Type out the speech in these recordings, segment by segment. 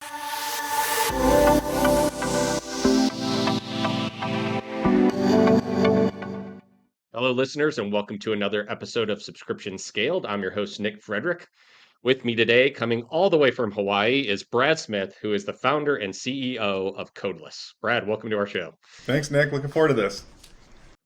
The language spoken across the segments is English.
Hello, listeners, and welcome to another episode of Subscription Scaled. I'm your host, Nick Frederick. With me today, coming all the way from Hawaii, is Brad Smith, who is the founder and CEO of Codeless. Brad, welcome to our show. Thanks, Nick. Looking forward to this.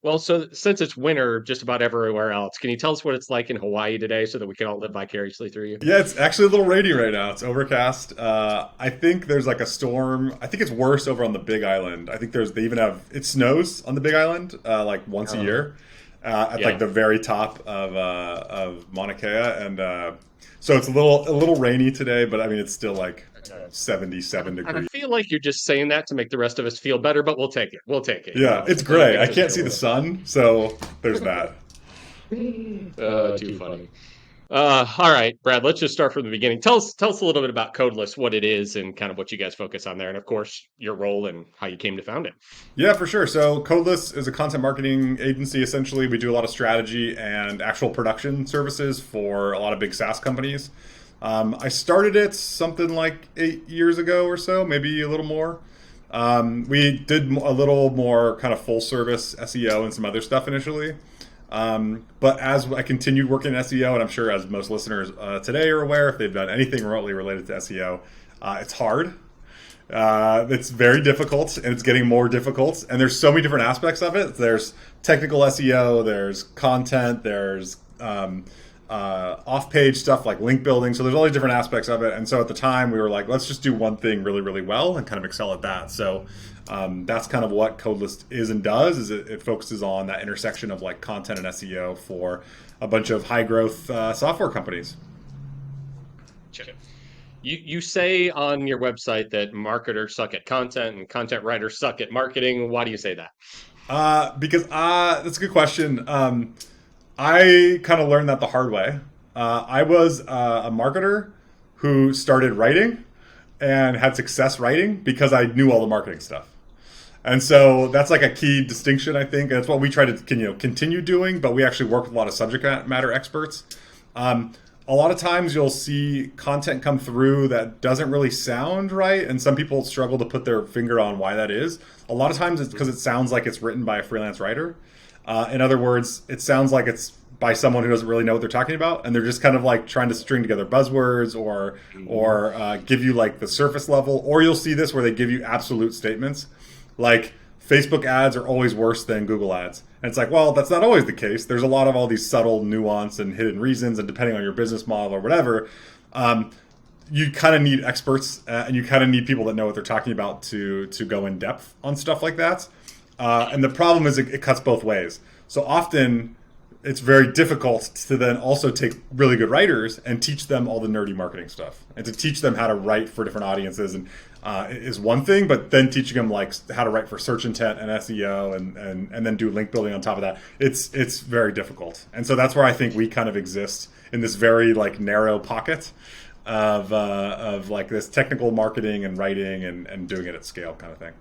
Well, so since it's winter just about everywhere else, can you tell us what it's like in Hawaii today so that we can all live vicariously through you? Yeah, it's actually a little rainy right now. It's overcast. I think there's like a storm. I think it's worse over on the Big Island. I think they even have it snows on the Big Island like once a year at Yeah. like the very top of Mauna Kea, and so it's a little rainy today. But I mean, it's still like 77 And I degrees. feel like you're just saying that to make the rest of us feel better, but we'll take it. We'll take it. Yeah, it's I feel like gray. I just can't a see the little- sun, so there's that. Too funny. All right, Brad, let's just start from the beginning. Tell us a little bit about Codeless, what it is, and kind of what you guys focus on there, and of course, your role and how you came to found it. Yeah, for sure. So Codeless is a content marketing agency. Essentially, we do a lot of strategy and actual production services for a lot of big SaaS companies. I started it something like 8 years ago or so, maybe a little more. We did a little more kind of full service SEO and some other stuff initially. But as I continued working in SEO, and I'm sure as most listeners today are aware, if they've done anything remotely related to SEO, it's hard. It's very difficult, and it's getting more difficult. And there's so many different aspects of it. There's technical SEO, there's content, there's off-page stuff like link building. So there's all these different aspects of it. And so at the time, we were like, let's just do one thing really, really well and kind of excel at that. So that's kind of what Codeless is and does. Is it focuses on that intersection of like content and SEO for a bunch of high-growth software companies. You say on your website that marketers suck at content and content writers suck at marketing. Why do you say that? Because that's a good question. I kind of learned that the hard way. I was a marketer who started writing and had success writing because I knew all the marketing stuff. And so that's like a key distinction, I think. That's what we try to continue doing, but we actually work with a lot of subject matter experts. A lot of times you'll see content come through that doesn't really sound right, and some people struggle to put their finger on why that is. A lot of times it's because it sounds like it's written by a freelance writer. In other words, it sounds like it's by someone who doesn't really know what they're talking about, and they're just kind of like trying to string together buzzwords or give you like the surface level. Or you'll see this where they give you absolute statements, like Facebook ads are always worse than Google ads. And it's like, well, that's not always the case. There's a lot of all these subtle nuance and hidden reasons, and depending on your business model or whatever, you kind of need experts and you kind of need people that know what they're talking about to go in depth on stuff like that. And the problem is it cuts both ways. So often it's very difficult to then also take really good writers and teach them all the nerdy marketing stuff, and to teach them how to write for different audiences and is one thing, but then teaching them like how to write for search intent and SEO and then do link building on top of that, it's very difficult. And so that's where I think we kind of exist in this very like narrow pocket of like this technical marketing and writing and doing it at scale kind of thing.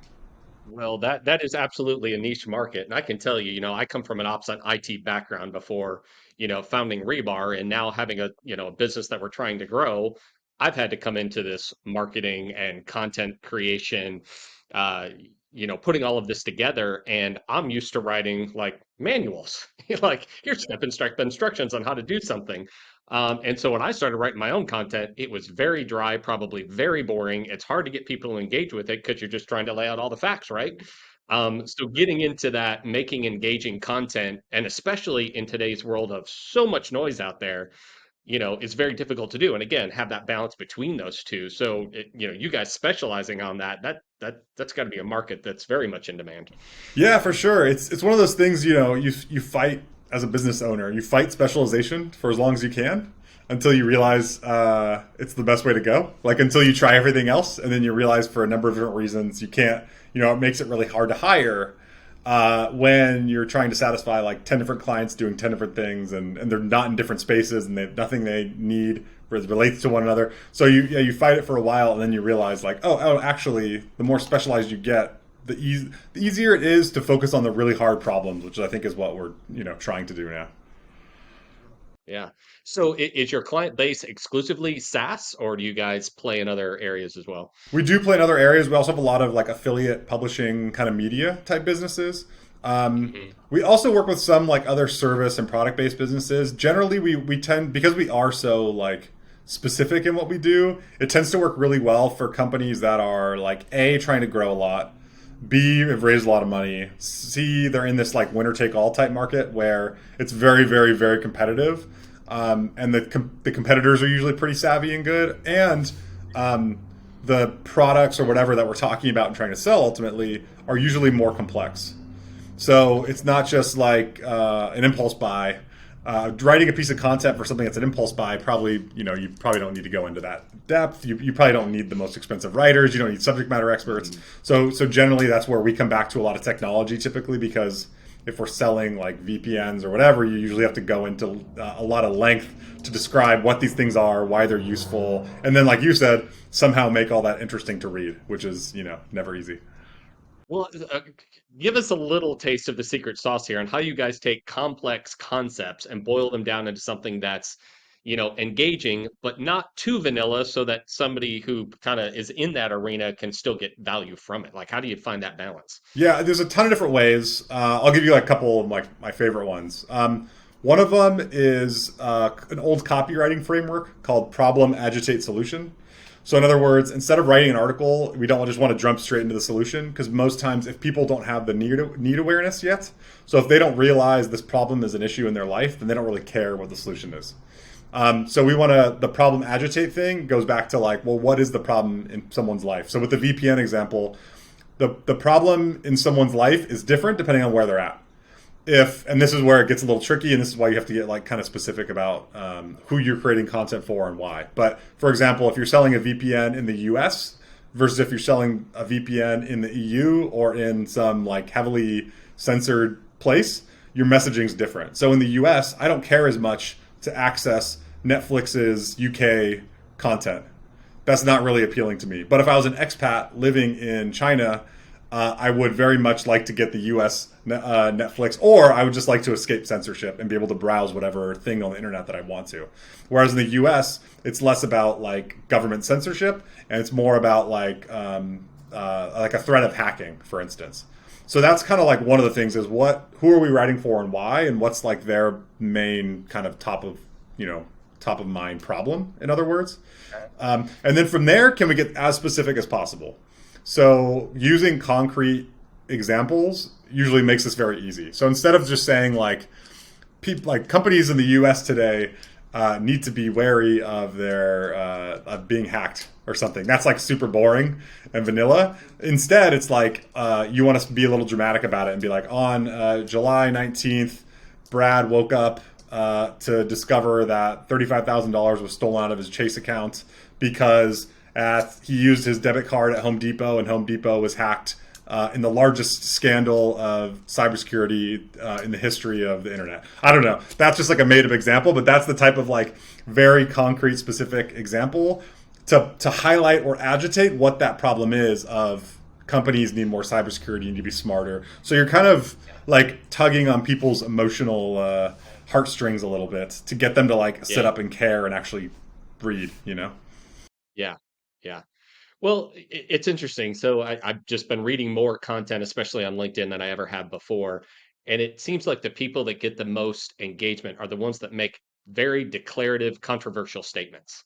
Well, that is absolutely a niche market, and I can tell you, I come from an ops and IT background before, founding Rebar, and now having a business that we're trying to grow. I've had to come into this marketing and content creation, uh, putting all of this together, and I'm used to writing like manuals, like here's step instructions on how to do something. And so when I started writing my own content, it was very dry, probably very boring. It's hard to get people to engage with it because you're just trying to lay out all the facts, right? So getting into that, making engaging content, and especially in today's world of so much noise out there, is very difficult to do. And again, have that balance between those two. So, you guys specializing on that's got to be a market that's very much in demand. Yeah, for sure. It's one of those things, you fight as a business owner. You fight specialization for as long as you can until you realize it's the best way to go. Like until you try everything else, and then you realize for a number of different reasons you can't. It makes it really hard to hire when you're trying to satisfy like 10 different clients doing 10 different things, and they're not in different spaces, and they have nothing they need relates to one another. So you fight it for a while, and then you realize like, oh, actually, the more specialized you get, the easier it is to focus on the really hard problems, which I think is what we're trying to do now. Yeah. So is your client base exclusively SaaS, or do you guys play in other areas as well? We do play in other areas. We also have a lot of like affiliate publishing kind of media type businesses. Mhm. We also work with some like other service and product based businesses. Generally, we tend, because we are so like specific in what we do, it tends to work really well for companies that are like A, trying to grow a lot, B, have raised a lot of money, C, they're in this like winner take all type market where it's very, very, very competitive. And the competitors are usually pretty savvy and good. And um, the products or whatever that we're talking about and trying to sell ultimately are usually more complex. So it's not just like an impulse buy. Writing a piece of content for something that's an impulse buy, probably, you probably don't need to go into that depth. You probably don't need the most expensive writers. You don't need subject matter experts. Mhm. So generally that's where we come back to a lot of technology typically, because if we're selling like VPNs or whatever, you usually have to go into a lot of length to describe what these things are, why they're useful, and then like you said, somehow make all that interesting to read, which is never easy. Well, give us a little taste of the secret sauce here and how you guys take complex concepts and boil them down into something that's, engaging, but not too vanilla so that somebody who kind of is in that arena can still get value from it. Like, how do you find that balance? Yeah, there's a ton of different ways. I'll give you like a couple of like my favorite ones. One of them is an old copywriting framework called problem, agitate, solution. So in other words, instead of writing an article, we don't just want to jump straight into the solution, because most times if people don't have the need awareness yet, so if they don't realize this problem is an issue in their life, then they don't really care what the solution is. So we want to, the problem agitate thing goes back to like, well, what is the problem in someone's life? So with the VPN example, the problem in someone's life is different depending on where they're at. If, and this is where it gets a little tricky, and this is why you have to get like kind of specific about who you're creating content for and why. But for example, if you're selling a VPN in the US versus if you're selling a VPN in the EU or in some like heavily censored place, your messaging is different. So in the US, I don't care as much to access Netflix's UK content. That's not really appealing to me. But if I was an expat living in China, I would very much like to get the US Netflix, or I would just like to escape censorship and be able to browse whatever thing on the internet that I want to. Whereas in the US, it's less about like government censorship, and it's more about like a threat of hacking, for instance. So that's kind of like one of the things is who are we writing for and why, and what's like their main kind of top of mind problem, in other words. And then from there, can we get as specific as possible? So using concrete examples usually makes this very easy. So instead of just saying like companies in the U.S. today need to be wary of their of being hacked or something. That's like super boring and vanilla. Instead, it's like you want to be a little dramatic about it and be like, on July 19th, Brad woke up to discover that $35,000 was stolen out of his Chase account because he used his debit card at Home Depot, and Home Depot was hacked in the largest scandal of cybersecurity in the history of the internet. I don't know. That's just like a made up example, but that's the type of like very concrete, specific example to highlight or agitate what that problem is of companies need more cybersecurity, need to be smarter. So you're kind of like tugging on people's emotional heartstrings a little bit to get them to like sit Yeah, up and care and actually read. yeah, yeah. Well, it's interesting. So I've just been reading more content, especially on LinkedIn, than I ever have before. And it seems like the people that get the most engagement are the ones that make very declarative, controversial statements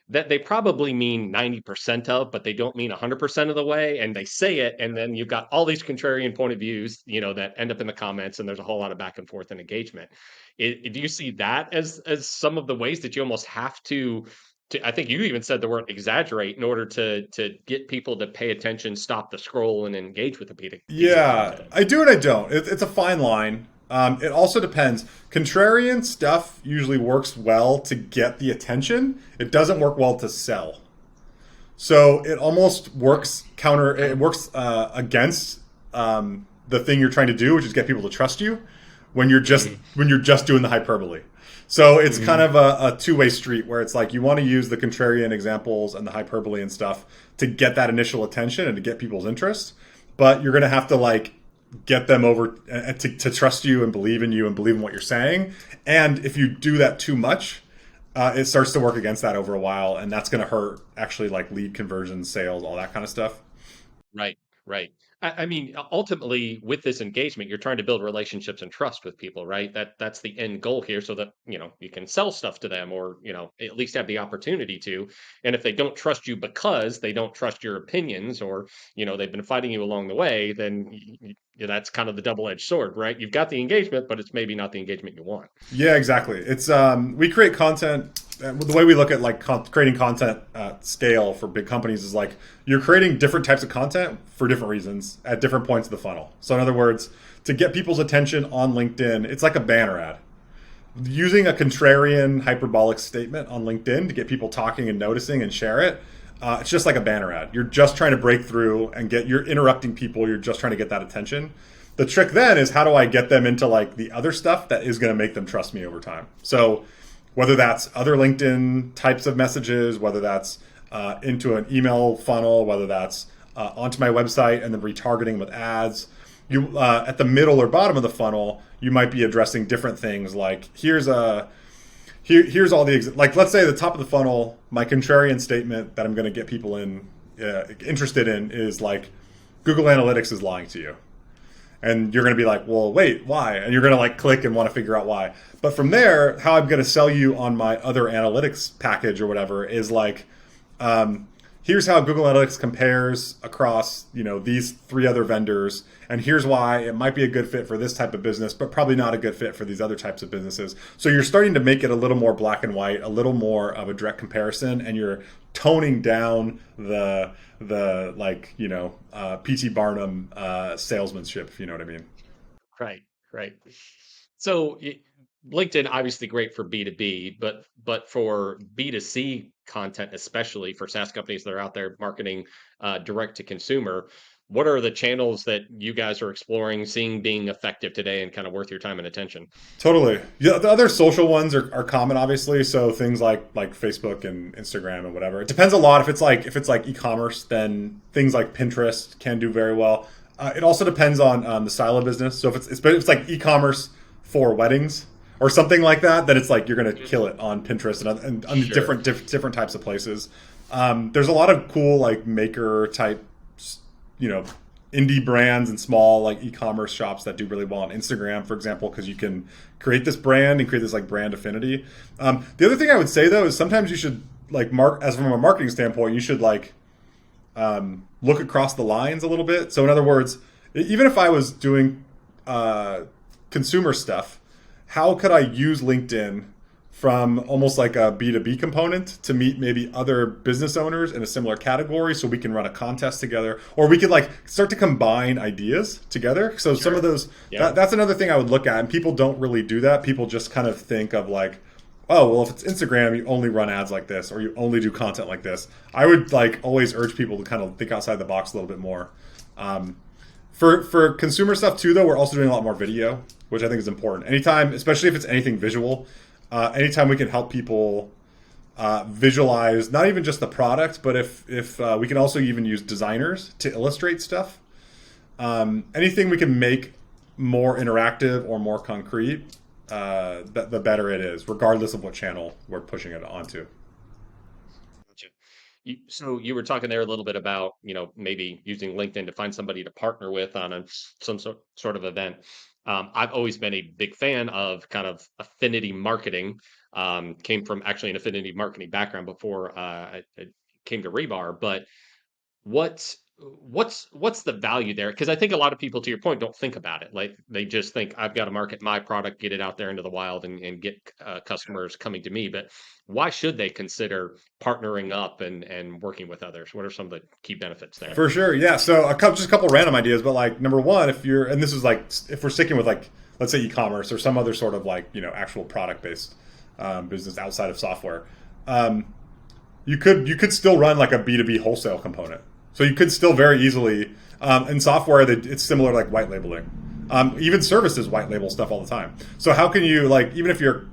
that they probably mean 90% of, but they don't mean 100% of the way. And they say it. And then you've got all these contrarian point of views, that end up in the comments. And there's a whole lot of back and forth and engagement. Do you see that as some of the ways that you almost have to, I think you even said the word exaggerate in order to get people to pay attention, stop the scroll, and engage with a piece of Yeah, content. I do and I don't. It's a fine line. It also depends. Contrarian stuff usually works well to get the attention. It doesn't work well to sell. So it almost works counter. It works against the thing you're trying to do, which is get people to trust you when you're just Mhm. doing the hyperbole. So it's kind Mhm. of a two-way street where it's like you want to use the contrarian examples and the hyperbole and stuff to get that initial attention and to get people's interest, but you're going to have to like get them over to trust you and believe in you and believe in what you're saying. And if you do that too much, it starts to work against that over a while, and that's going to hurt actually like lead conversions, sales, all that kind of stuff. Right, right. I mean, ultimately, with this engagement, you're trying to build relationships and trust with people, right? That's the end goal here, so that you can sell stuff to them, or at least have the opportunity to. And if they don't trust you because they don't trust your opinions, or they've been fighting you along the way, then that's kind of the double-edged sword, right? You've got the engagement, but it's maybe not the engagement you want. Yeah, exactly. It's we create content. The way we look at like creating content at scale for big companies is like you're creating different types of content for different reasons at different points of the funnel. So in other words, to get people's attention on LinkedIn, it's like a banner ad. Using a contrarian hyperbolic statement on LinkedIn to get people talking and noticing and share it, it's just like a banner ad. You're just trying to break through and you're interrupting people. You're just trying to get that attention. The trick then is how do I get them into like the other stuff that is going to make them trust me over time. So whether that's other LinkedIn types of messages, whether that's into an email funnel, whether that's onto my website and then retargeting with ads. You at the middle or bottom of the funnel, you might be addressing different things like here's all the like let's say the top of the funnel, my contrarian statement that I'm going to get people interested in is like Google Analytics is lying to you. And you're going to be like, well, wait, why? And you're going to like click and want to figure out why. But from there, how I'm going to sell you on my other analytics package or whatever is like, here's how Google Analytics compares across, these three other vendors. And here's why it might be a good fit for this type of business, but probably not a good fit for these other types of businesses. So you're starting to make it a little more black and white, a little more of a direct comparison, and you're toning down the like, P.T. Barnum salesmanship, if you know what I mean. Right, right. So LinkedIn obviously great for B2B, but for B2C content, especially for SaaS companies that are out there marketing direct to consumer, what are the channels that you guys are exploring, seeing being effective today and kind of worth your time and attention? Totally. Yeah, the other social ones are common, obviously. So things like Facebook and Instagram and whatever. It depends a lot. If it's like e-commerce, then things like Pinterest can do very well. It also depends on the style of business. So if it's like e-commerce for weddings or something like that, then it's like you're going to kill it on Pinterest and on Sure. different types of places. There's a lot of cool like maker type, indie brands and small like e-commerce shops that do really well on Instagram, for example, because you can create this brand and create this like brand affinity. The other thing I would say though is sometimes you should like as from a marketing standpoint, you should like look across the lines a little bit. So in other words, even if I was doing consumer stuff, how could I use LinkedIn from almost like a B2B component to meet maybe other business owners in a similar category so we can run a contest together, or we could like start to combine ideas together. So some of those, Yeah. that's another thing I would look at, and people don't really do that. People just kind of think of like, oh, well, if it's Instagram, you only run ads like this, or you only do content like this. I would like always urge people to kind of think outside the box a little bit more. For consumer stuff too, though, we're also doing a lot more video, which I think is important. Anytime, especially if it's anything visual, anytime we can help people visualize not even just the product, but if we can also even use designers to illustrate stuff. Anything we can make more interactive or more concrete, the better it is, regardless of what channel we're pushing it onto. Gotcha. So you were talking there a little bit about, maybe using LinkedIn to find somebody to partner with on some sort of event. I've always been a big fan of kind of affinity marketing. Came from actually an affinity marketing background before I came to Rebar. But what's the value there? Because I think a lot of people, to your point, don't think about it. Like they just think I've got to market my product, get it out there into the wild, and get customers coming to me. But why should they consider partnering up and working with others? What are some of the key benefits there? For sure, yeah. So just a couple random ideas, but like number one, and this is like if we're sticking with like let's say e-commerce or some other sort of like actual product based business outside of software, you could still run like a B2B wholesale component. So you could still very easily in software that it's similar to like white labeling. Even services white label stuff all the time. So how can you like even if your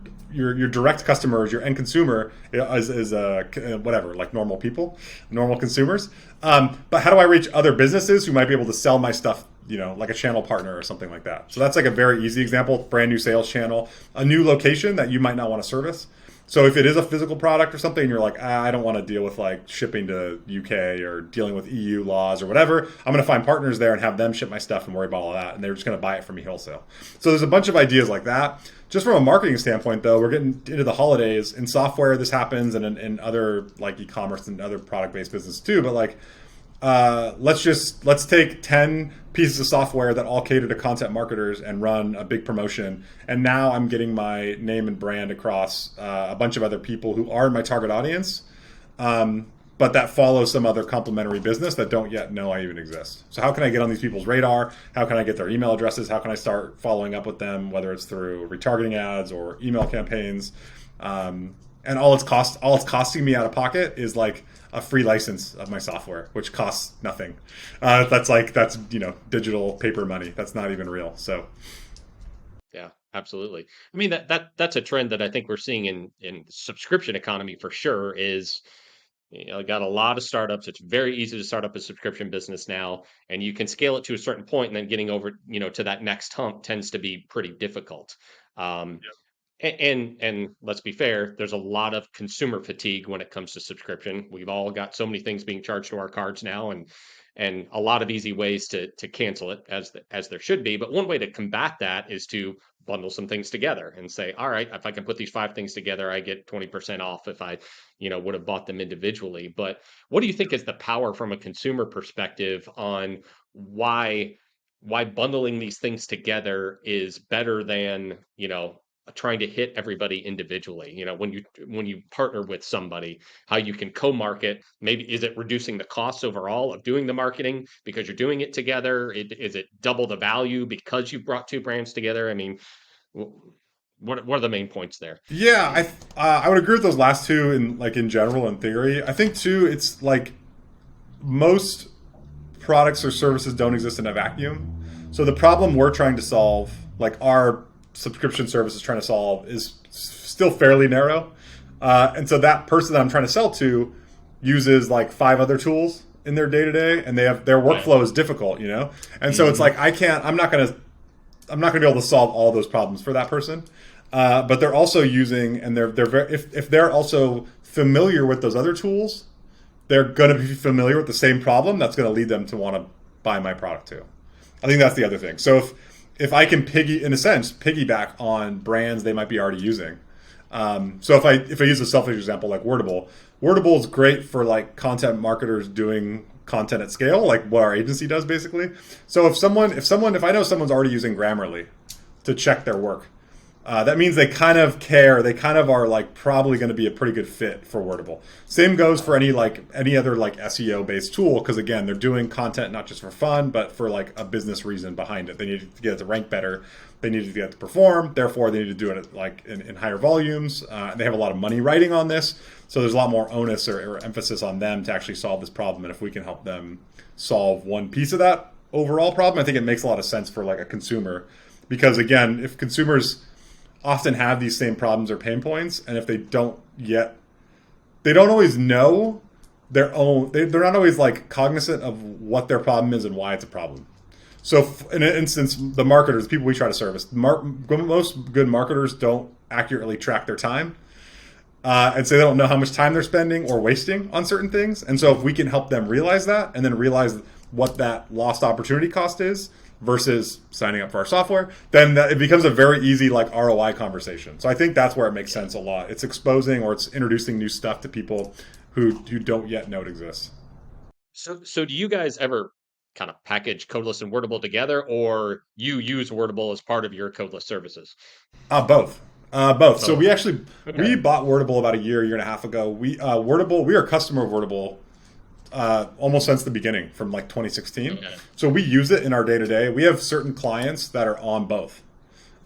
direct customers, your end consumer is whatever, like normal people, normal consumers. But how do I reach other businesses who might be able to sell my stuff like a channel partner or something like that. So that's like a very easy example, brand new sales channel, a new location that you might not want to service. So if it is a physical product or something, you're like, I don't want to deal with like shipping to UK or dealing with EU laws or whatever. I'm going to find partners there and have them ship my stuff and worry about all that, and they're just going to buy it from me wholesale. So there's a bunch of ideas like that. Just from a marketing standpoint, though, we're getting into the holidays. In software, this happens, and in other like e-commerce and other product-based business too. But like, let's take 10 pieces of software that all cater to content marketers and run a big promotion, and now I'm getting my name and brand across a bunch of other people who are in my target audience, but that follow some other complementary business that don't yet know I even exist. So how can I get on these people's radar? How can I get their email addresses? How can I start following up with them, whether it's through retargeting ads or email campaigns? And all it's costing me out of pocket is like a free license of my software, which costs nothing. That's digital paper money. That's not even real. So Yeah, absolutely. I mean that's a trend that I think we're seeing in subscription economy for sure is got a lot of startups. It's very easy to start up a subscription business now, and you can scale it to a certain point, and then getting over, to that next hump tends to be pretty difficult. Um, and let's be fair, there's a lot of consumer fatigue when it comes to subscription. We've all got so many things being charged to our cards now, and a lot of easy ways to cancel it as there should be. But one way to combat that is to bundle some things together and say, all right, if I can put these five things together, I get 20% off if I, would have bought them individually. But what do you think is the power from a consumer perspective on why bundling these things together is better than, trying to hit everybody individually? When you partner with somebody, how you can co-market. Maybe is it reducing the costs overall of doing the marketing because you're doing it together? Is it double the value because you brought two brands together? I mean, what are the main points there? yeah, I would agree with those last two in general in theory. I think too, it's like most products or services don't exist in a vacuum. So the problem we're trying to solve, like our subscription service is trying to solve, is still fairly narrow. And so that person that I'm trying to sell to uses like five other tools in their day to day, and their Right. workflow is difficult, And so it's Hmm. like I'm not gonna be able to solve all those problems for that person. But they're also using, and they're very, if they're also familiar with those other tools, they're going to be familiar with the same problem that's going to lead them to want to buy my product too. I think that's the other thing. So if I can in a sense, piggyback on brands they might be already using. So if I use a selfish example like Wordable, Wordable is great for like content marketers doing content at scale, like what our agency does basically. So if I know someone's already using Grammarly to check their work, that means they kind of care. They kind of are like probably going to be a pretty good fit for Wordable. Same goes for any other like SEO based tool, because again, they're doing content not just for fun, but for like a business reason behind it. They need to get it to rank better. They need to get it to perform. Therefore, they need to do it like in higher volumes. They have a lot of money riding on this, so there's a lot more onus or emphasis on them to actually solve this problem. And if we can help them solve one piece of that overall problem, I think it makes a lot of sense for like a consumer, because again, if consumers often have these same problems or pain points, and if they don't always know their own, they're not always like cognizant of what their problem is and why it's a problem. So in an instance, the marketers, the people we try to service, most good marketers don't accurately track their time, and so they don't know how much time they're spending or wasting on certain things. And so if we can help them realize that, and then realize what that lost opportunity cost is versus signing up for our software, then it becomes a very easy like ROI conversation. So I think that's where it makes sense a lot. It's exposing or it's introducing new stuff to people who don't yet know it exists. So do you guys ever kind of package Codeless and Wordable together, or you use Wordable as part of your Codeless services? Both. Both. So Both. we Okay. bought Wordable about a year and a half ago. We are a customer of Wordable almost since the beginning, from like 2016. Okay. So we use it in our day to day. We have certain clients that are on both,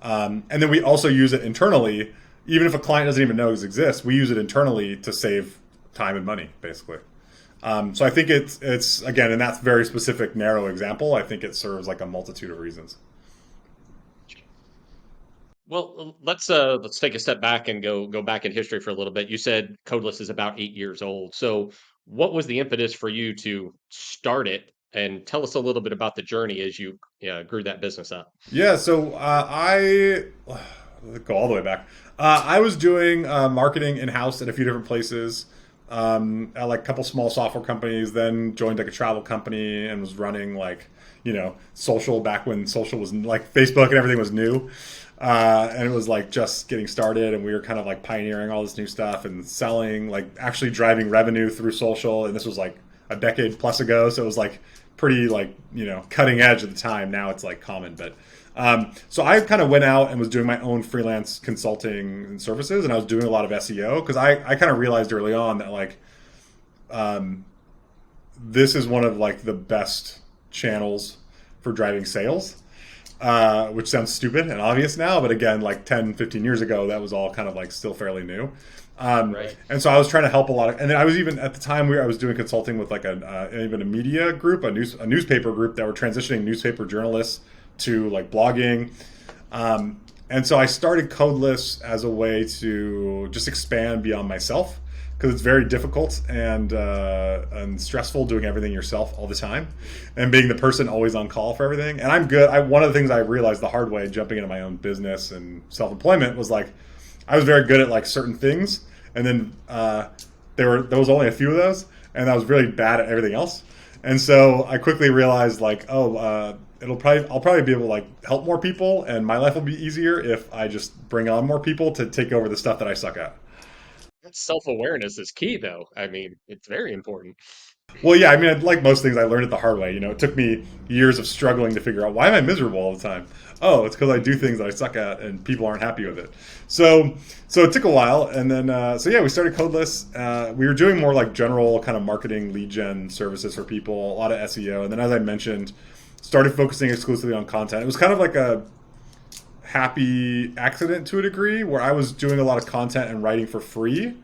and then we also use it internally. Even if a client doesn't even know it exists, we use it internally to save time and money, basically. So I think it's again, in that very specific narrow example, I think it serves like a multitude of reasons. Well, let's take a step back and go back in history for a little bit. You said Codeless is about 8 years old. So what was the impetus for you to start it and tell us a little bit about the journey as you grew that business up. Yeah, so I go all the way back. I was doing marketing in house at a few different places, at like a couple small software companies. Then joined like a travel company and was running like social back when social was like Facebook and everything was new, and it was like just getting started. And we were kind of like pioneering all this new stuff and selling, like actually driving revenue through social. And this was like a decade plus ago, so it was like pretty like cutting edge at the time. Now it's like common, but so I kind of went out and was doing my own freelance consulting and services, and I was doing a lot of SEO because I kind of realized early on that like this is one of like the best channels for driving sales, which sounds stupid and obvious now, but again, like 10, 15 years ago, that was all kind of like still fairly new. Right. And so I was trying to help a lot of, and then I was even at the time I was doing consulting with like even a media group, a newspaper group that were transitioning newspaper journalists to like blogging. And so I started Codeless as a way to just expand beyond myself because it's very difficult and stressful doing everything yourself all the time and being the person always on call for everything. And I'm good. One of the things I realized the hard way jumping into my own business and self-employment was like I was very good at like certain things, and then there was only a few of those, and I was really bad at everything else. And so I quickly realized like, I'll probably be able to like help more people, and my life will be easier if I just bring on more people to take over the stuff that I suck at. That self-awareness is key, though. I mean, it's very important. Well, yeah, I mean, like most things, I learned it the hard way. It took me years of struggling to figure out why am I miserable all the time. Oh, it's because I do things that I suck at, and people aren't happy with it. So it took a while, and then so yeah, we started Codeless. We were doing more like general kind of marketing, lead gen services for people, a lot of SEO, and then as I mentioned, started focusing exclusively on content. It was kind of like a happy accident to a degree, where I was doing a lot of content and writing for free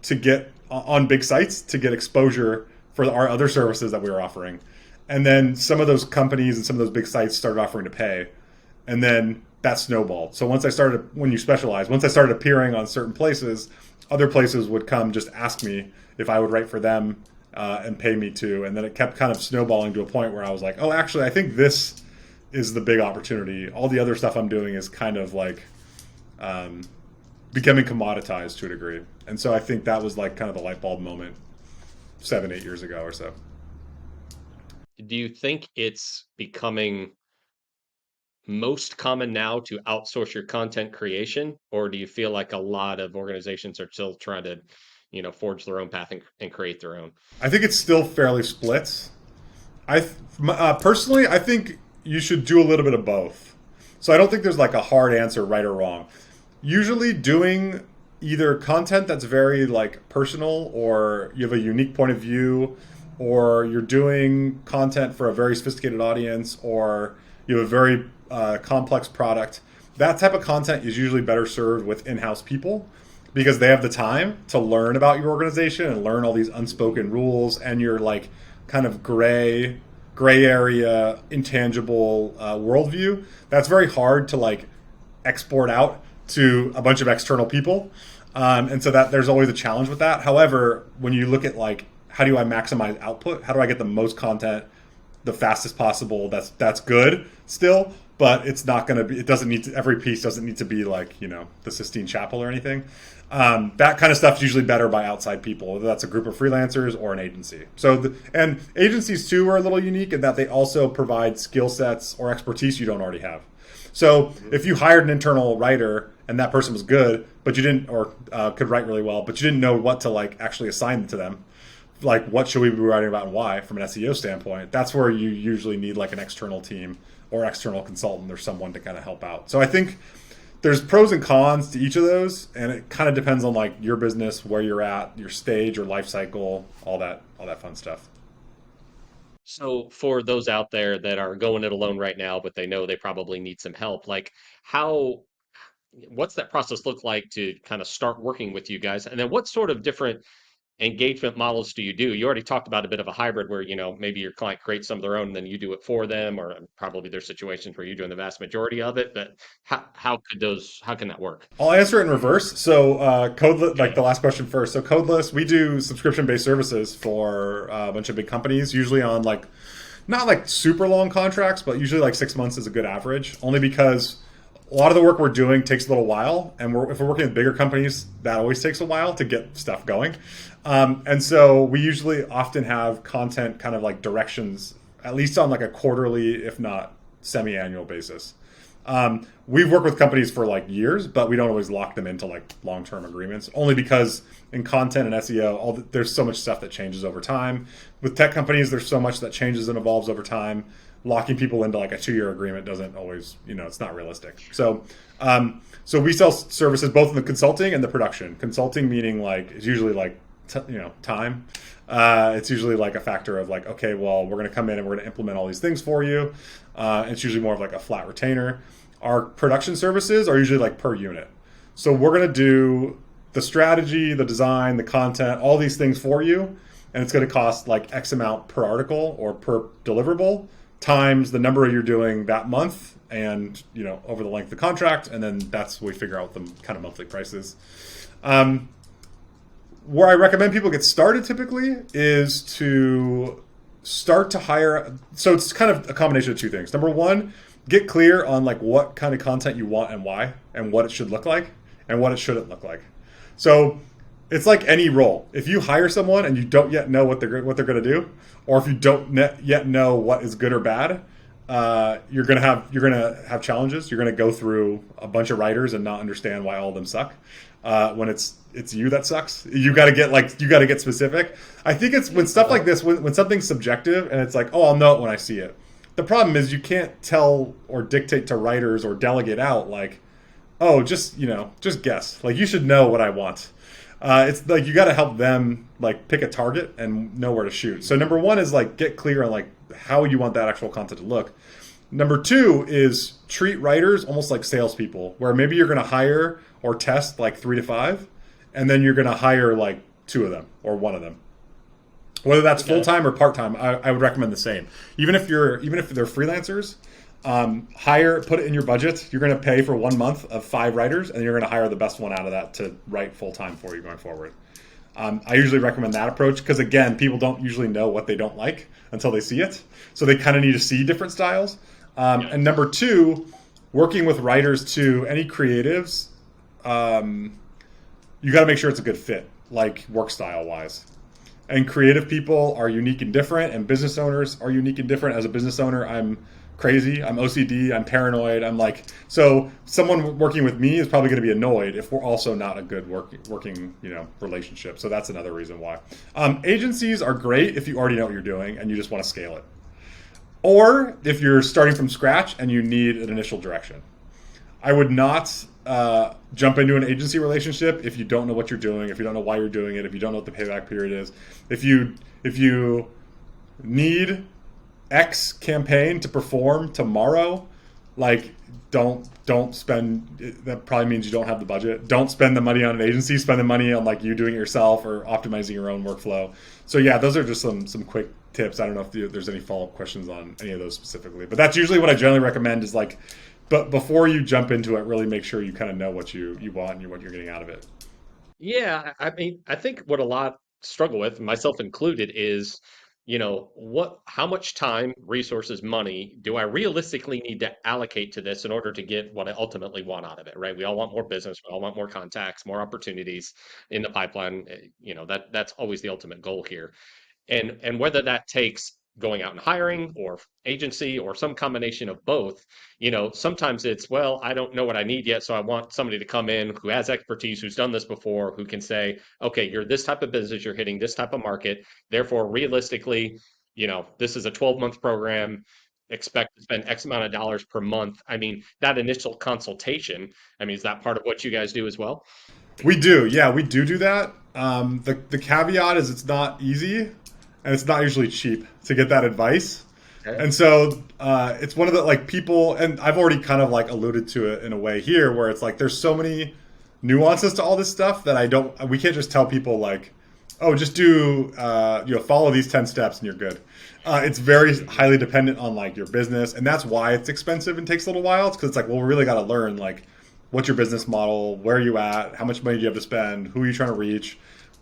to get on big sites to get exposure for our other services that we were offering. And then some of those companies and some of those big sites started offering to pay. And then that snowballed. So once I started appearing on certain places, other places would come just ask me if I would write for them and pay me to. And then it kept kind of snowballing to a point where I was like, oh, actually, I think this is the big opportunity. All the other stuff I'm doing is kind of like becoming commoditized to a degree. And so I think that was like kind of the light bulb moment 7, 8 years ago or so. Do you think it's becoming most common now to outsource your content creation, or do you feel like a lot of organizations are still trying to, forge their own path and create their own? I think it's still fairly split. Personally, I think you should do a little bit of both. So I don't think there's like a hard answer, right or wrong. Usually doing either content that's very like personal, or you have a unique point of view, or you're doing content for a very sophisticated audience, or you have a very complex product. That type of content is usually better served with in-house people because they have the time to learn about your organization and learn all these unspoken rules and your like kind of gray area intangible worldview. That's very hard to like export out to a bunch of external people, and so that there's always a challenge with that. However, when you look at like how do I maximize output, how do I get the most content the fastest possible, that's good still, but it's not going to be, it doesn't need to, every piece doesn't need to be like the Sistine Chapel or anything. That kind of stuff is usually better by outside people, whether that's a group of freelancers or an agency. And agencies too are a little unique in that they also provide skill sets or expertise you don't already have. So if you hired an internal writer and that person was good, but you didn't, or could write really well, but you didn't know what to like actually assign to them, like what should we be writing about and why from an SEO standpoint, that's where you usually need like an external team or external consultant or someone to kind of help out. So I think there's pros and cons to each of those, and it kind of depends on like your business, where you're at, your stage or life cycle, all that fun stuff. So for those out there that are going it alone right now, but they know they probably need some help, like how what's that process look like to kind of start working with you guys? And then what sort of different engagement models do you do? You already talked about a bit of a hybrid where, maybe your client creates some of their own and then you do it for them, or probably there's situations where you're doing the vast majority of it, but how can that work? I'll answer it in reverse. So, Codeless, like Okay. the last question first. So, Codeless, we do subscription-based services for a bunch of big companies, usually on like not like super long contracts, but usually like 6 months is a good average, only because a lot of the work we're doing takes a little while, and if we're working with bigger companies, that always takes a while to get stuff going. And so we usually often have content kind of like directions, at least on like a quarterly, if not semi-annual basis. We've worked with companies for like years, but we don't always lock them into like long-term agreements, only because in content and SEO, there's so much stuff that changes over time. With tech companies, there's so much that changes and evolves over time. Locking people into like a 2-year agreement doesn't always, it's not realistic. So we sell services both in the consulting and the production. Consulting meaning like it's usually like time. It's usually like a factor of like, okay, well, we're going to come in and we're going to implement all these things for you. It's usually more of like a flat retainer. Our production services are usually like per unit. So we're going to do the strategy, the design, the content, all these things for you. And it's going to cost like X amount per article or per deliverable times the number you're doing that month and, over the length of the contract. And then that's what we figure out the kind of monthly prices. Where I recommend people get started typically is to start to hire. So it's kind of a combination of two things. Number one, get clear on like what kind of content you want and why, and what it should look like and what it shouldn't look like. So it's like any role. If you hire someone and you don't yet know what they're going to do, or if you don't yet know what is good or bad, you're going to have challenges. You're going to go through a bunch of writers and not understand why all of them suck. When it's you that sucks, you got to get specific. I think it's when stuff like this, when something's subjective and it's like, oh, I'll know it when I see it. The problem is you can't tell or dictate to writers or delegate out like, oh, just guess. Like you should know what I want. It's like you got to help them like pick a target and know where to shoot. So number one is like get clear on like how you want that actual content to look. Number two is treat writers almost like salespeople, where maybe you're going to hire or test like 3 to 5, and then you're going to hire like 2 of them or 1 of them. Whether that's full time or part time, I would recommend the same. Even if they're freelancers, put it in your budget. You're going to pay for 1 month of 5 writers, and you're going to hire the best one out of that to write full time for you going forward. I usually recommend that approach because, again, people don't usually know what they don't like until they see it. So they kind of need to see different styles. And number 2, working with writers too, any creatives, you got to make sure it's a good fit, like work style wise. And creative people are unique and different, and business owners are unique and different. As a business owner, I'm crazy, I'm OCD, I'm paranoid. So someone working with me is probably going to be annoyed if we're also not a good working relationship. So that's another reason why. Agencies are great if you already know what you're doing and you just want to scale it. Or if you're starting from scratch and you need an initial direction. I would not jump into an agency relationship if you don't know what you're doing, if you don't know why you're doing it, if you don't know what the payback period is. If you need X campaign to perform tomorrow, like don't spend, that probably means you don't have the budget. Don't spend the money on an agency, spend the money on like you doing it yourself or optimizing your own workflow. So yeah, those are just some quick tips. I don't know if there's any follow-up questions on any of those specifically, but that's usually what I generally recommend is like, but before you jump into it, really make sure you kind of know what you want and what you're getting out of it. Yeah, I mean, I think what a lot struggle with, myself included, is, how much time, resources, money do I realistically need to allocate to this in order to get what I ultimately want out of it, right? We all want more business, we all want more contacts, more opportunities in the pipeline. That's always the ultimate goal here. And whether that takes going out and hiring or agency or some combination of both, sometimes it's, well, I don't know what I need yet, so I want somebody to come in who has expertise, who's done this before, who can say, okay, you're this type of business, you're hitting this type of market, therefore realistically, this is a 12-month program, expect to spend X amount of dollars per month. I mean, that initial consultation, is that part of what you guys do as well? We do, yeah, we do that. The caveat is it's not easy and it's not usually cheap to get that advice. Okay. And so it's one of the like people, and I've already kind of like alluded to it in a way here, where it's like there's so many nuances to all this stuff that we can't just tell people like, oh, just do follow these 10 steps and you're good. It's very highly dependent on like your business, and that's why it's expensive and takes a little while. It's because it's like, well, we really got to learn like what's your business model, where are you at, how much money do you have to spend, who are you trying to reach,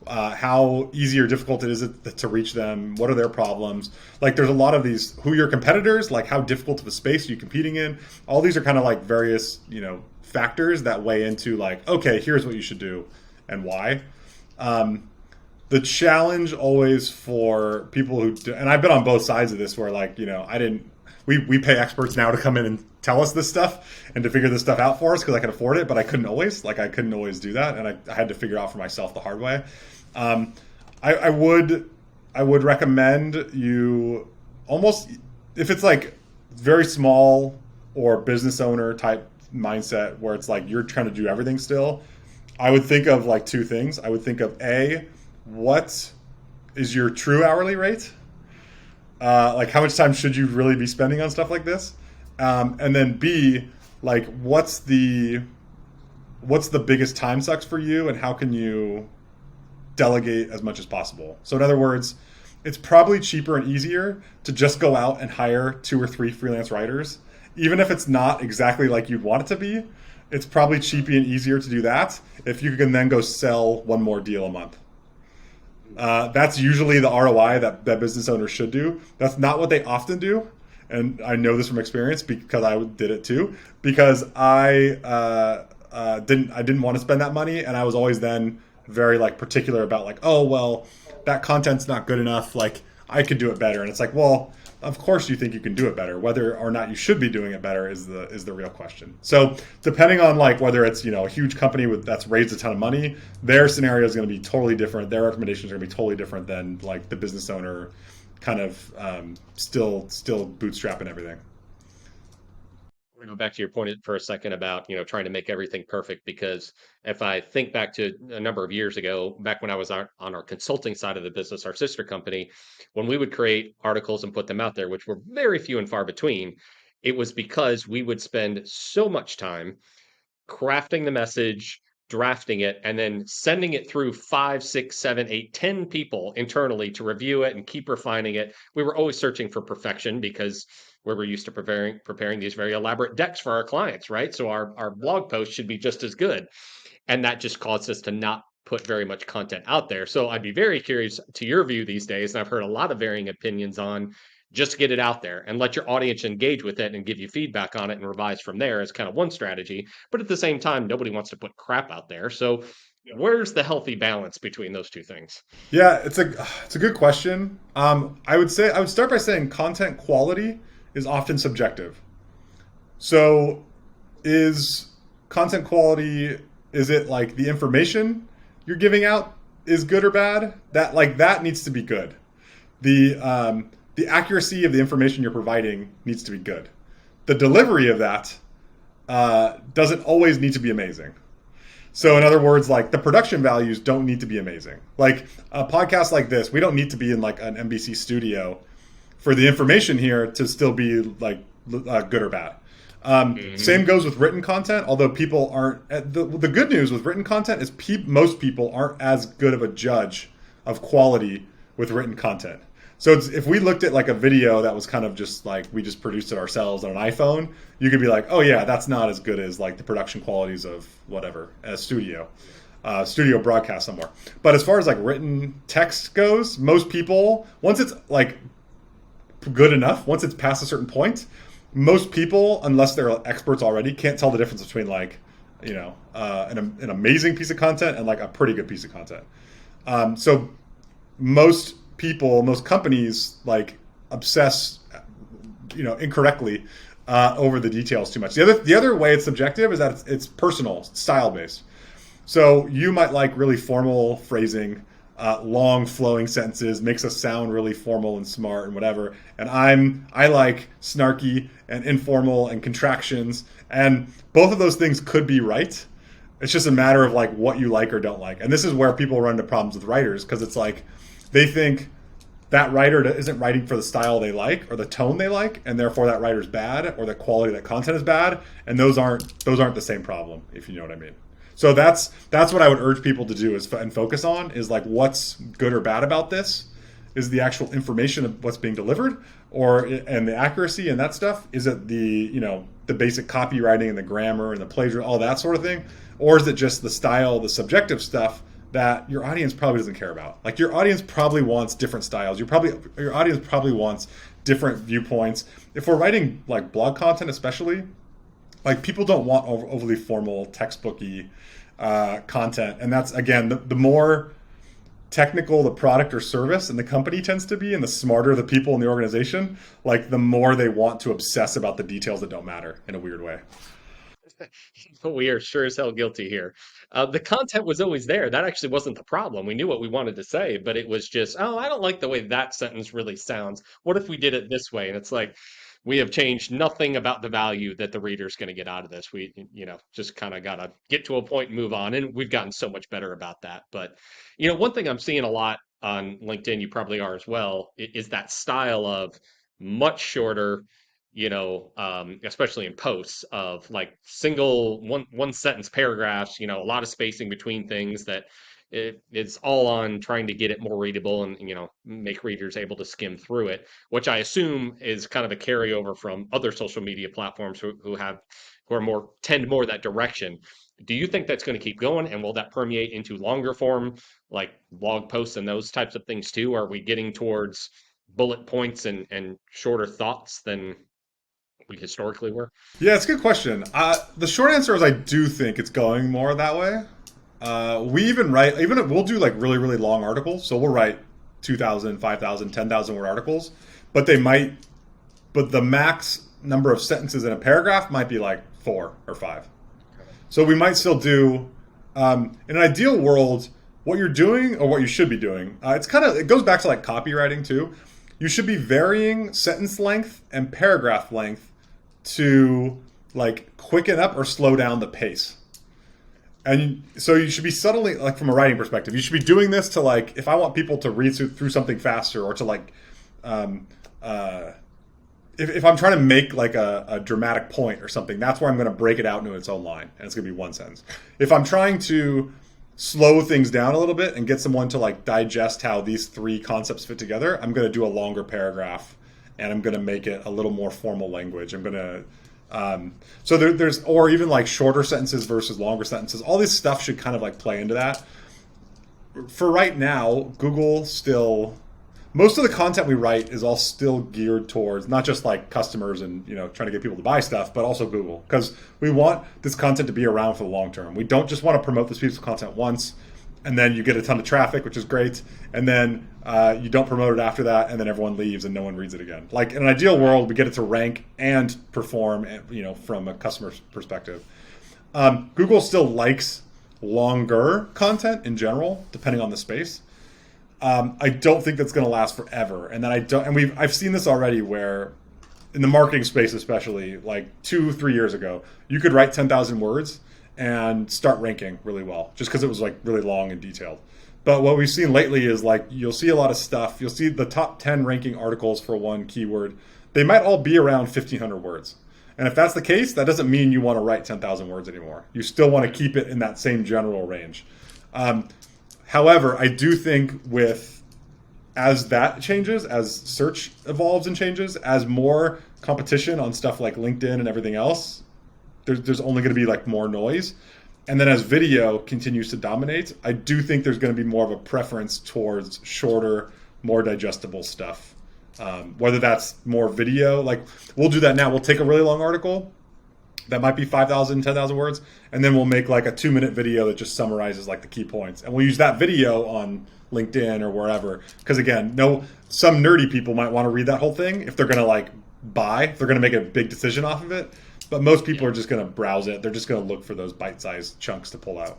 how easy or difficult it is to reach them, what are their problems. Like there's a lot of these, who are your competitors, like how difficult of a space are you competing in. All these are kind of like various, factors that weigh into like, okay, here's what you should do and why. The challenge always for people who do, and I've been on both sides of this where like, I didn't, we pay experts now to come in and tell us this stuff and to figure this stuff out for us because I can afford it, but I couldn't always do that, and I had to figure out for myself the hard way. I would recommend you almost, if it's like very small or business owner type mindset where it's like you're trying to do everything still, I would think of like two things. I would think of what is your true hourly rate? Like how much time should you really be spending on stuff like this? And then B, like what's the biggest time sucks for you, and how can you delegate as much as possible? So in other words, it's probably cheaper and easier to just go out and hire 2 or 3 freelance writers, even if it's not exactly like you'd want it to be. It's probably cheaper and easier to do that if you can then go sell one more deal a month. That's usually the ROI that business owners should do. That's not what they often do, and I know this from experience because I did it too. Because I didn't want to spend that money, and I was always then very like particular about like, oh well, that content's not good enough. Like I could do it better, and it's like, well, of course you think you can do it better. Whether or not you should be doing it better is the real question. So depending on like whether it's a huge company that's raised a ton of money, their scenario is going to be totally different. Their recommendations are going to be totally different than like the business owner kind of still bootstrapping everything. To go back to your point for a second about trying to make everything perfect, because if I think back to a number of years ago, back when I was on our consulting side of the business, our sister company, when we would create articles and put them out there, which were very few and far between, it was because we would spend so much time crafting the message, drafting it, and then sending it through 5, 6, 7, 8, 10 people internally to review it and keep refining it. We were always searching for perfection because we were used to preparing these very elaborate decks for our clients, right? So our blog post should be just as good. And that just caused us to not put very much content out there. So I'd be very curious to your view these days, and I've heard a lot of varying opinions on just get it out there and let your audience engage with it and give you feedback on it and revise from there as kind of one strategy. But at the same time, nobody wants to put crap out there. So where's the healthy balance between those two things? Yeah, it's a good question. I would start by saying content quality is often subjective. So is content quality, is it like the information you're giving out is good or bad? That needs to be good. The accuracy of the information you're providing needs to be good. The delivery of that doesn't always need to be amazing. So in other words, like the production values don't need to be amazing. Like a podcast like this, we don't need to be in like an NBC studio for the information here to still be like good or bad. Same goes with written content, although people aren't, the good news with written content is most people aren't as good of a judge of quality with written content. So if we looked at like a video that was kind of just like we just produced it ourselves on an iPhone, you could be like, oh yeah, that's not as good as like the production qualities of whatever, a studio broadcast somewhere. But as far as like written text goes, most people, once it's like good enough, once it's past a certain point, most people, unless they're experts already, can't tell the difference between like, an amazing piece of content and like a pretty good piece of content. So most companies like obsess, incorrectly over the details too much. The other way it's subjective is that it's personal, style based. So you might like really formal phrasing, long flowing sentences, makes us sound really formal and smart and whatever. And I like snarky and informal and contractions, and both of those things could be right. It's just a matter of like what you like or don't like. And this is where people run into problems with writers, because it's like they think that writer isn't writing for the style they like or the tone they like, and therefore that writer's bad or the quality of that content is bad. And those aren't the same problem, if you know what I mean. So that's what I would urge people to do and focus on is like what's good or bad about this. Is the actual information of what's being delivered, and the accuracy and that stuff? Is it the basic copywriting and the grammar and the plagiarism, all that sort of thing, or is it just the style, the subjective stuff that your audience probably doesn't care about. Like your audience probably wants different styles. Your audience probably wants different viewpoints. If we're writing like blog content, especially, like people don't want overly formal, textbooky content, and that's again the more technical the product or service and the company tends to be, and the smarter the people in the organization, like the more they want to obsess about the details that don't matter in a weird way. We are sure as hell guilty here. The content was always there. That actually wasn't the problem. We knew what we wanted to say, but it was just, oh, I don't like the way that sentence really sounds. What if we did it this way? And it's like, we have changed nothing about the value that the reader's going to get out of this. We, just kind of got to get to a point and move on. And we've gotten so much better about that. But, one thing I'm seeing a lot on LinkedIn, you probably are as well, is that style of much shorter, especially in posts of like single one sentence paragraphs, a lot of spacing between things that it's all on trying to get it more readable and, make readers able to skim through it, which I assume is kind of a carryover from other social media platforms who are more tend more that direction. Do you think that's going to keep going, and will that permeate into longer form like blog posts and those types of things too? Are we getting towards bullet points and shorter thoughts than we historically were? Yeah, it's a good question. The short answer is I do think it's going more that way. We even write, even if we'll do like really, really long articles. So we'll write 2,000, 5,000, 10,000 word articles, but but the max number of sentences in a paragraph might be like 4 or 5. So we might still do, in an ideal world, what you're doing or what you should be doing. It goes back to like copywriting too. You should be varying sentence length and paragraph length to like quicken up or slow down the pace. And so you should be subtly, like from a writing perspective, you should be doing this to like, if I want people to read through something faster, or to like, if I'm trying to make like a dramatic point or something, that's where I'm going to break it out into its own line, and it's going to be one sentence. If I'm trying to slow things down a little bit and get someone to like digest how these 3 concepts fit together, I'm going to do a longer paragraph, and I'm going to make it a little more formal language. I'm going to so there's, or even like shorter sentences versus longer sentences. All this stuff should kind of like play into that. For right now, Google still, most of the content we write is all still geared towards not just like customers and trying to get people to buy stuff, but also Google, because we want this content to be around for the long term. We don't just want to promote this piece of content once and then you get a ton of traffic, which is great, and then you don't promote it after that, and then everyone leaves and no one reads it again. Like in an ideal world, we get it to rank and perform, from a customer's perspective. Google still likes longer content in general, depending on the space. I don't think that's going to last forever, and I've seen this already where, in the marketing space especially, like 2-3 years ago, you could write 10,000 words and start ranking really well, just because it was like really long and detailed. But what we've seen lately is like you'll see a lot of stuff. You'll see the top 10 ranking articles for one keyword. They might all be around 1,500 words. And if that's the case, that doesn't mean you want to write 10,000 words anymore. You still want to keep it in that same general range. However, I do think as that changes, as search evolves and changes, as more competition on stuff like LinkedIn and everything else, there's only going to be like more noise. And then as video continues to dominate, I do think there's going to be more of a preference towards shorter, more digestible stuff. Whether that's more video, like we'll do that now. We'll take a really long article that might be 5,000, 10,000 words, and then we'll make like a 2-minute video that just summarizes like the key points. And we'll use that video on LinkedIn or wherever. Because again, some nerdy people might want to read that whole thing if they're going to like if they're going to make a big decision off of it. But most people are just going to browse it. They're just going to look for those bite-sized chunks to pull out.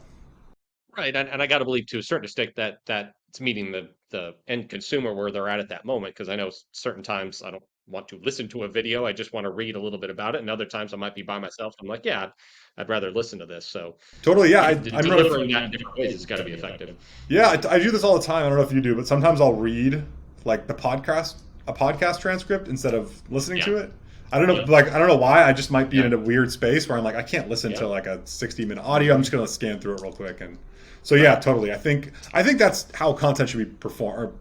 Right, and I got to believe to a certain extent that it's meeting the end consumer where they're at that moment. Because I know certain times I don't want to listen to a video. I just want to read a little bit about it. And other times I might be by myself. I'm like, yeah, I'd rather listen to this. So totally, yeah. I'm delivering that in different ways has got to be effective. Yeah, I do this all the time. I don't know if you do, but sometimes I'll read like a podcast transcript instead of listening to it. I don't know, I don't know why. I just might be in a weird space where I'm like, I can't listen to like a 60-minute audio. I'm just going to scan through it real quick. And so, yeah, totally. I think that's how content should be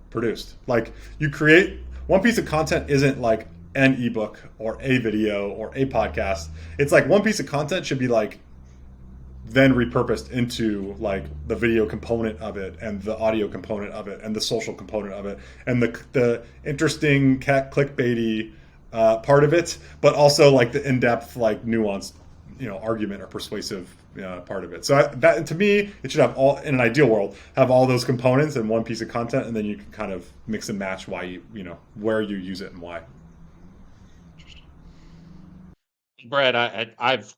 produced. Like you create one piece of content isn't like an ebook or a video or a podcast. It's like one piece of content should be like then repurposed into like the video component of it and the audio component of it and the social component of it and the interesting clickbaity part of it, but also like the in-depth, like nuanced, argument or persuasive part of it. So that to me, it should have all, in an ideal world, have all those components in one piece of content, and then you can kind of mix and match why where you use it and why. Brad, I've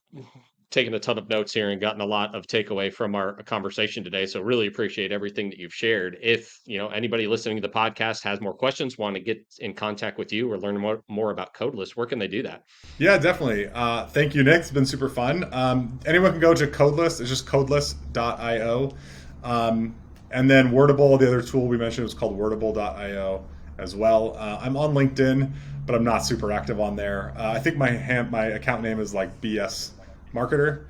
taken a ton of notes here and gotten a lot of takeaway from our conversation today. So really appreciate everything that you've shared. If anybody listening to the podcast has more questions, want to get in contact with you or learn more about Codeless, where can they do that? Yeah, definitely. Thank you, Nick. It's been super fun. Anyone can go to Codeless. It's just codeless.io. And then Wordable, the other tool we mentioned, was called wordable.io as well. I'm on LinkedIn, but I'm not super active on there. I think my account name is like BS Marketer,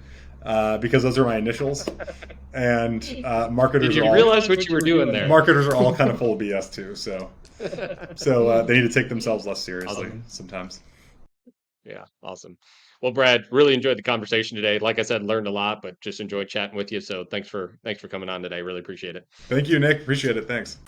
because those are my initials. And Did you realize what you were doing there? marketers are all kind of full of BS too. So they need to take themselves less seriously sometimes. Yeah, awesome. Well, Brad, really enjoyed the conversation today. Like I said, learned a lot, but just enjoyed chatting with you. So thanks for coming on today. Really appreciate it. Thank you, Nick. Appreciate it. Thanks.